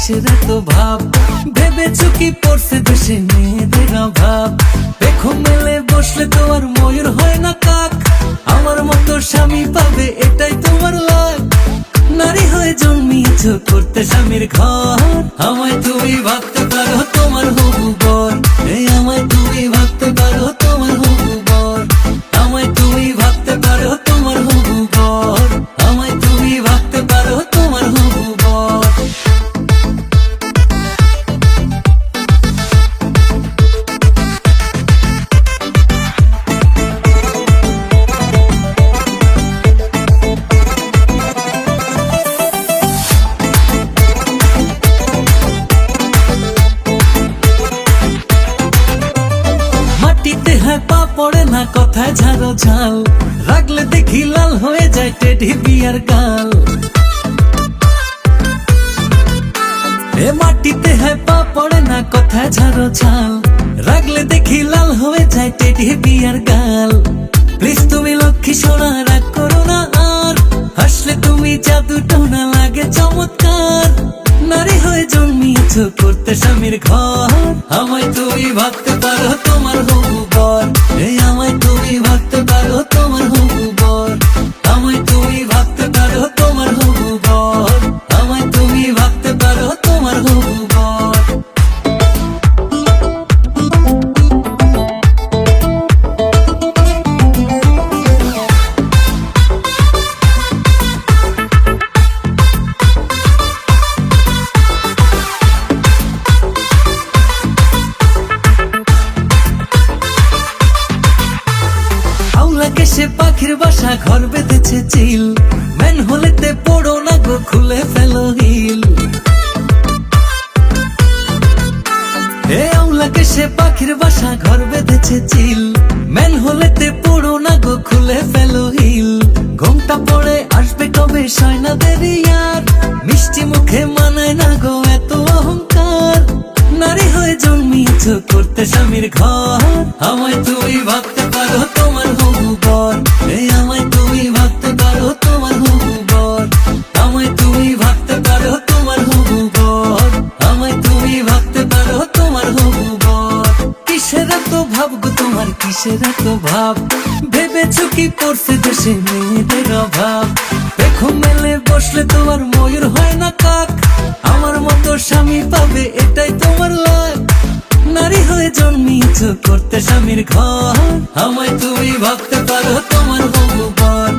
কিসের এত ভাব? ভেবেছো কি পড়ছে দেশে মেয়েদের অভাব? দেখো মেলে বসলে তোমার ময়ূর হয় না কাক। আমার মতো স্বামী পাবে এটাই তোমার লাগ। নারী হয়ে জন্মিয়েছো করতে স্বামীর ঘর। আমায় তুমি ভাবতে পারো তোমার হবু বর। আমায় তুমি ভাবতে পারো তোমার হবু বর। আমায় তুমি ভাবতে পারো তোমার হবু বর। আমায় তুমি ভাবতে পারো তোমার হবু বর। মাটিতে হয় পা পড়ে না, কথায় ঝাড়ো ঝাল। রাখলে দেখি লাল হয়ে যায় টেডি বিয়ার গাল। মাটিতে হয় পা পড়ে না, কথায় ঝাড়ো ঝাল। রাখলে দেখি লাল হয়ে যায় টেডি বিয়ার গাল। প্লিজ তুমি লক্ষ্মী সোনা, রাগ করো না আর। হাসলে তুমি জাদু টোনা, লাগে চমৎকার। নারী হয়ে জন্মিয়েছো করতে স্বামীর ঘর। আমায় তুমি ভাবতে পারো তোমার হবু বর। আমায় তুমি ভাবতে পারো তোমার হবু বর। আমায় তুমি ভাবতে পারো তোমার হবু বর। আমায় তুমি ভাবতে পারো তোমার হবু বর। সে পাখির বাসা ঘর বেঁধেছে চিল। ম্যান হলেতে পড়ো না গো, খুলে ফেলো হিল। আউলাকে সে পাখির বাসা ঘর বেঁধেছে চিল। ম্যান হলেতে পড়ো না গো, খুলে ফেলো হিল। ঘুমটা পড়ে আসবে কবে, সয়না দেরি আর। মিষ্টি মুখে মানায় না গো এত অহংকার। নারী হয়ে জন্মিয়েছো করতে স্বামীর ঘর। আমায় তুমি ভাবতে পারো তোমার হবু বর। আমায় তুমি ভাবতে পারো তোমার হবু বর। আমায় তুমি ভাবতে পারো তোমার হবু বর। আমায় তুমি ভাবতে পারো তোমার হবু বর। কিসের এত ভাব গো তোমার, কিসের এত ভাব? ভেবেছো কি পড়ছে দেশে মেয়েদের অভাব? দেখো মেলে বসলে তোমার ময়ূর হয় না কাক। আমার মতো স্বামী পাবে এটাই তোমার লাগ। নারী হয়ে জন্মিয়েছো করতে স্বামীর ঘর। আমায় তুমি ভাবতে পারো তোমার হবু বর।